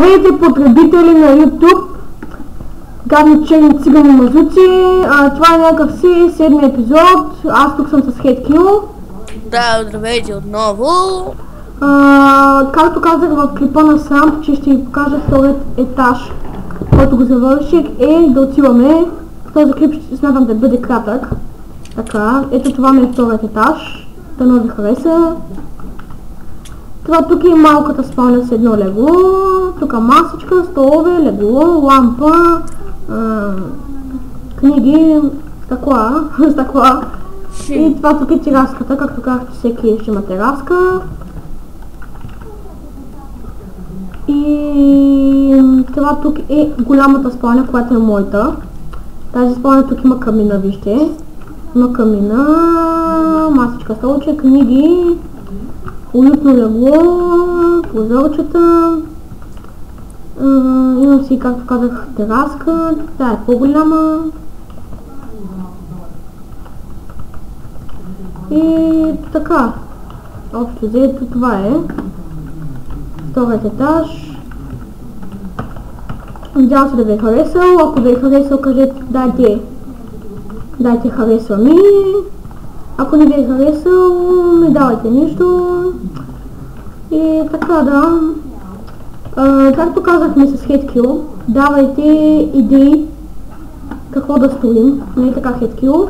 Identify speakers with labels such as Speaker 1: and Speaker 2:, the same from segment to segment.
Speaker 1: Здравейте, потребители на YouTube, гадни черни цигани мазуци. Това е някакъв си седми епизод. Аз тук съм с HeadKill.
Speaker 2: Да, здравейте отново.
Speaker 1: Както казах в клипа на сам, че ще ви покажа вторият етаж, който го завърших, да отиваме. Този клип ще смятам да бъде кратък. Така, ето това ми е вторият етаж. Дано ви хареса. Това тук е малката спалня с едно легло, тук масичка, столове, легло, лампа, книги, стъкла. И това тук е тераската, както казах, че всеки ще има тераска. И това тук е голямата спалня, която е моята. Тази спалня тук има камина, вижте. Има камина, масичка, столче, книги. Уютно легло, прозорчета, имам си, както казах, тераска, тя е по-голяма. И така, общо взето това е вторият етаж. Надявам се да ви е харесал, ако ви е харесал, кажете, дайте харесва ми. Ако не ви е харесал, не давайте нищо. И така, да. Както казахме с HeadKill, давайте идеи какво да строим. Не е така, HeadKill?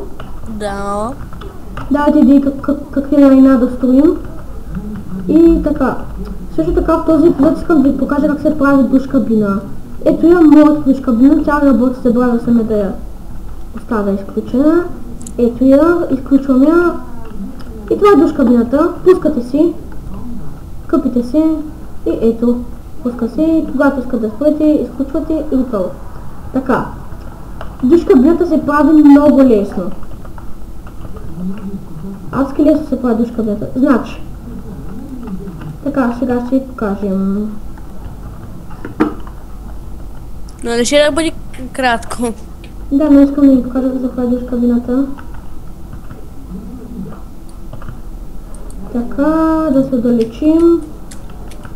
Speaker 2: Да.
Speaker 1: Давайте идеи какви лайна да строим. И така. Също така в този епизод искам да ви покажа как се прави душ кабина. Ето я моята душ кабина, тя работи, се бравя саме да я оставя изключена. Ето я, изключвам я. И това е душ кабината. Пускате си, къпите си и ето, пуска се. Когато искате да спрете, изключвате и готово. Така, душ кабината се прави много лесно. Адски лесно се прави душ кабината. Значи, така, сега ще ви покажем.
Speaker 2: Но не ще да бъде кратко.
Speaker 1: Да, но искам да ви покажа как се прави душ кабината. Така, да се отдалечим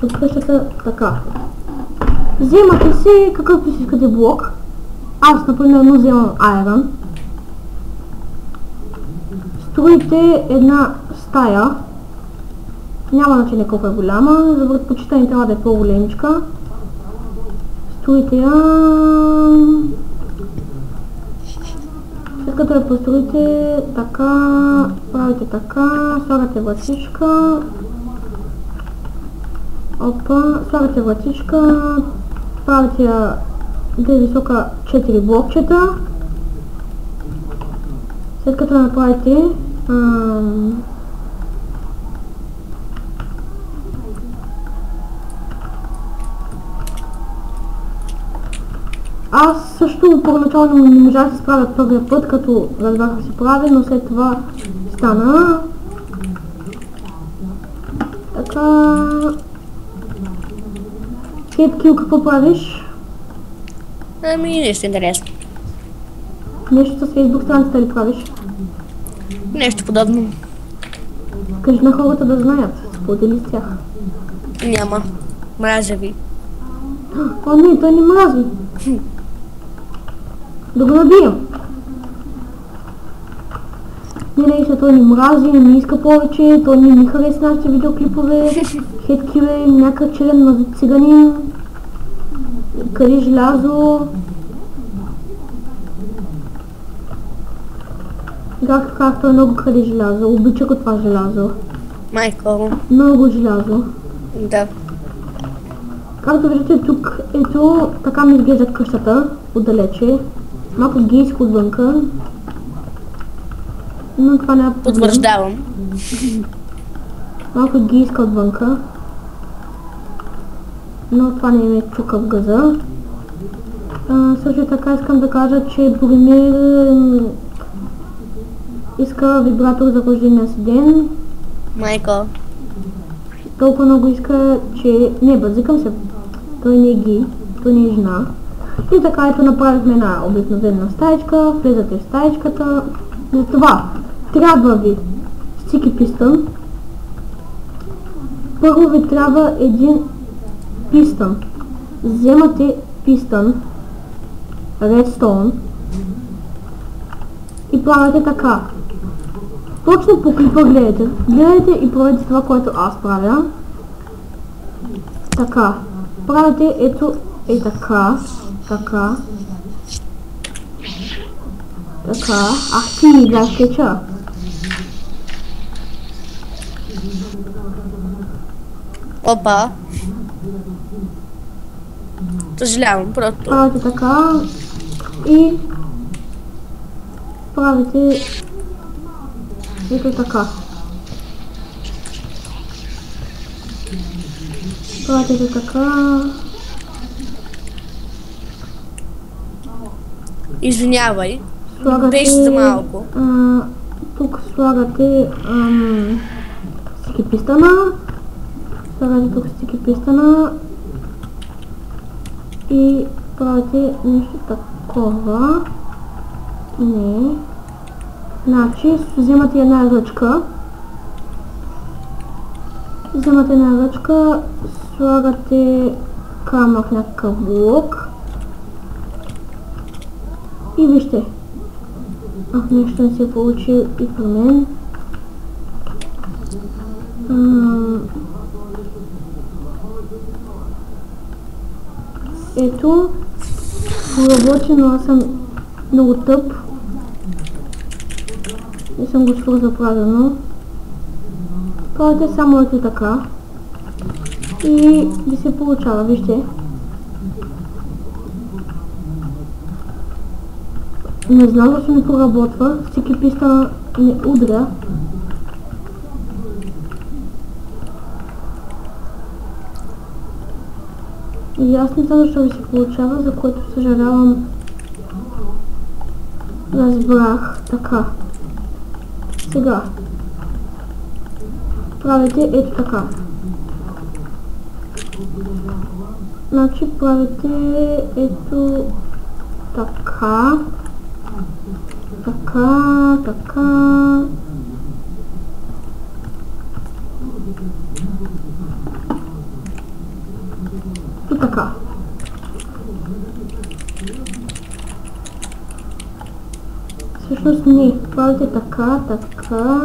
Speaker 1: от къщата, така. Вземате си какъвто си искате блок. Аз, например, вземам Iron. Строите една стая. Няма значение колко е голяма, за предпочитание трябва да е по-големичка. Строите я. След като я построите, така, правите така, слагате вратичка. Опа, слагате вратичка, правите я да е висока 4 блокчета. След като направите аз също първоначално не можах да се справя първия път, като разбрах да се прави, но след това стана. Така. HeadKill, какво правиш?
Speaker 2: Ами, нещо интересно.
Speaker 1: Нещо с Facebook страницата ли правиш?
Speaker 2: Нещо подобно.
Speaker 1: Кажи на хората да знаят, сподели с тях.
Speaker 2: Няма. Мразя ви.
Speaker 1: О, не, той не мрази. Да го набием. Не, той не мрази, не иска повече, той не ми хареса нашите видеоклипове. HeadKill е някакъв черен мазут циганин. Къде желязо. Както казах, той много краде желязо, обича го това желязо.
Speaker 2: Майко.
Speaker 1: Много желязо.
Speaker 2: Да.
Speaker 1: Както виждате тук, ето така ми изглежда къщата, отдалече. Малко гейско отвънка. Но това няма проблем.
Speaker 2: Потвърждавам.
Speaker 1: Малко гейска отвънка. Но това не ме чука в газа. Също така искам да кажа, че Боримир иска вибратор за рождения си ден.
Speaker 2: Майко.
Speaker 1: Толкова много иска, че... Не, бързикам се. Той не е гей, той не е жена. И така, ето направихме една обикновена стаечка, влезате в стаечката. Затова трябва ви стики пистън. Първо ви трябва един пистън. вземате пистън, редстоун и правите така. Точно по клипа гледайте. Гледайте и правете това, което аз правя. Така. Правите ето е така. Така. Така. Ах ти, играш кеча.
Speaker 2: Опа. Съжалявам, просто.
Speaker 1: Правите така. И правите ето така. Правите ето така.
Speaker 2: Извинявай.
Speaker 1: Слагате,
Speaker 2: Беше за малко.
Speaker 1: тук слагате стики пистана. Слагате тук стики пистана. И правите нещо такова. Не. Значи, вземате една ръчка. Слагате камък, някакъв блок. И вижте. Нещо не се получи и при мен. Ето. Работи, но аз съм много тъп. Не съм го свързал правилно. Правите само ето така. И ви се получава, вижте. Не знам защо не проработва. Всеки писта не удря. И аз не знам защо ви се получава, за което съжалявам. Разбрах. Така. Сега. Правите ето така. Значи правите ето така. Така, така. И така. Всъщност не. Правите така, така.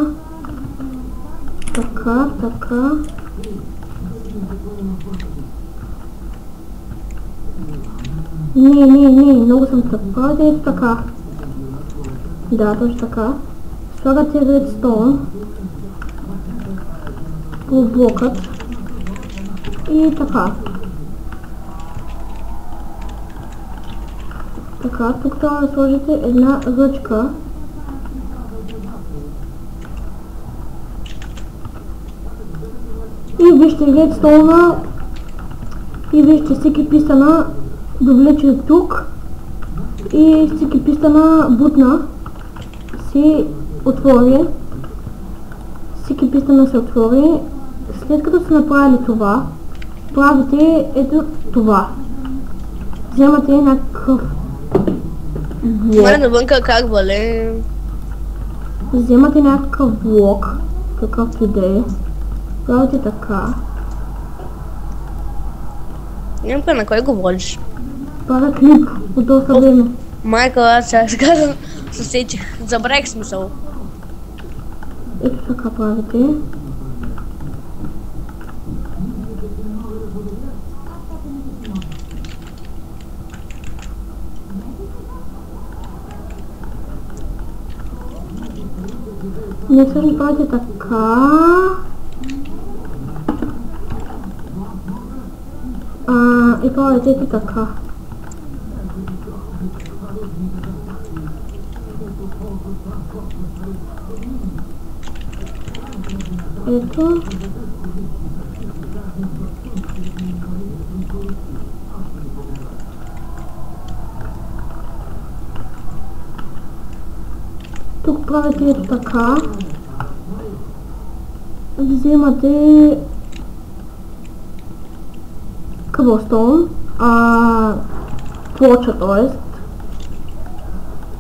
Speaker 1: Така, така. Не, много съм тъп. Правите ето така. Да, точно така. Слагате редстоун по блокът и така. Така, тук трябва да сложите една ръчка. И вижте редстоуна и вижте всеки пистана довлече тук и всеки пистана бутна се отвори. Всеки пистана се отвори. След като сте направили това, правите ето това. Вземате някакъв блок.
Speaker 2: Май навънка как вале.
Speaker 1: Вземате някакъв блок, какъвто да е. Правите така.
Speaker 2: Нямка на кой говориш?
Speaker 1: Правя клип от доста време.
Speaker 2: Майкъл, аз сега се сетих. Забравих смисъл.
Speaker 1: Ето така правите. Не всъщност правите така. И правите ето така. Ето. Тук правите ето така. Вземате cobblestone, плоча, т.е.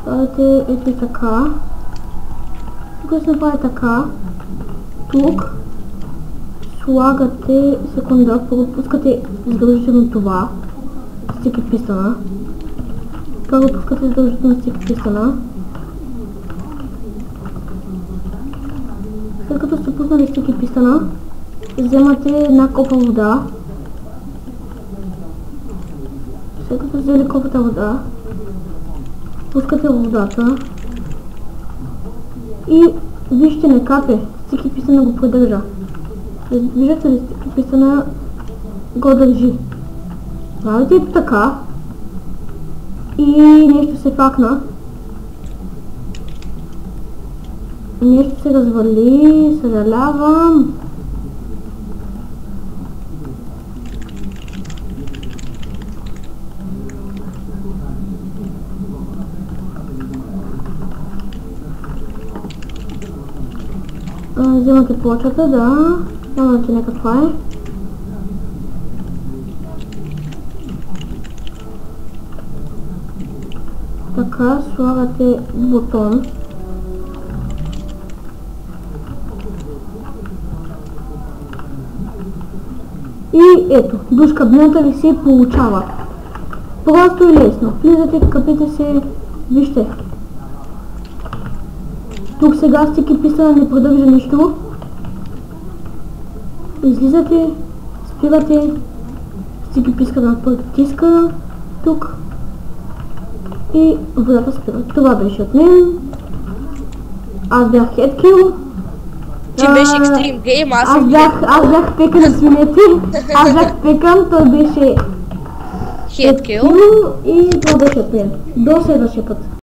Speaker 1: Правите ето така. Тук се направи така. Тук слагате, секунда, пропускате задължително това. стики пистона. Първо пускате задължително стики пистона. След като сте пуснали стики пистона, вземате една копа вода. След като взели копата вода, пускате водата и вижте, не капе, стики пистона го придържа. Виждате ли, стики пистона го държи. Правите ето така и нещо се факна. Нещо се развали, съжалявам. Вземате плочата, да. Няма значение каква е. Така, слагате бутон. И ето, душ кабината ви се получава. Просто и лесно. Влизате, капите се, вижте. Тук сега стики пистона не продържа нищо. Излизате, спирате, стики пистона потиска тук и водата спира. Това беше от мен. Аз бях Headkill.
Speaker 2: Ти беше екстрим гейм,
Speaker 1: аз бях Пекан, свинете. Аз бях Пекан, той беше
Speaker 2: Headkill.
Speaker 1: И това беше от мен. До следващия път.